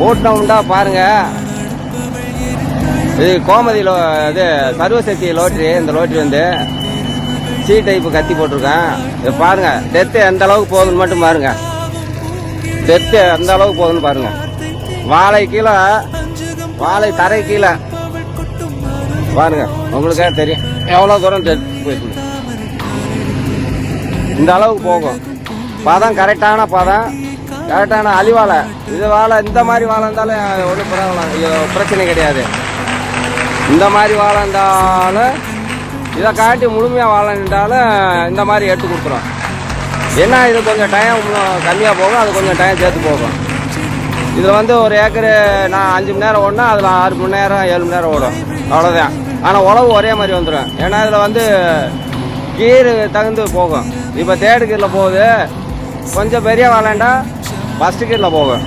ஓட்டம்டா பாருங்க. இது கோமதி இது சர்வசக்தி லோட்ரி. இந்த லோட்ரி வந்து சி டைப்பு கத்தி போட்டிருக்கேன். இது பாருங்க டெத்து எந்த அளவுக்கு போகுதுன்னு மட்டும் பாருங்க. டெத்து எந்த அளவுக்கு போகுதுன்னு பாருங்க. வாழை கீழே, வாழை தரை கீழே பாருங்க, உங்களுக்கே தெரியும் எவ்வளோ தூரம் டெத்து போயிருக்கு. இந்த அளவுக்கு போகும். பதம் கரெக்டான பதம், கரெக்டான அழிவாழை. இது வாழை இந்த மாதிரி வாழை இருந்தாலும் ஒன்றும் பிரச்சனை கிடையாது. இந்த மாதிரி வாழை இருந்தாலும் இதை காட்டி முழுமையாக வாழைன்றாலும் இந்த மாதிரி எடுத்து கொடுத்துரும். ஏன்னா இது கொஞ்சம் டைம் கம்மியாக போகும், அது கொஞ்சம் டைம் சேர்த்து போகும். இதில் வந்து ஒரு ஏக்கரு நான் 5 மணி நேரம் ஓடனா அதில் 6 மணி நேரம் 7 மணி நேரம் ஓடும், அவ்வளோதான். ஆனால் உழவு ஒரே மாதிரி வந்துடும். ஏன்னா இதில் வந்து கீர் தகுந்து போகும். இப்போ தேர்டு கீரில் போகுது, கொஞ்சம் பெரிய வாழைண்டா ஃபஸ்ட்டு கீரில் போகும்.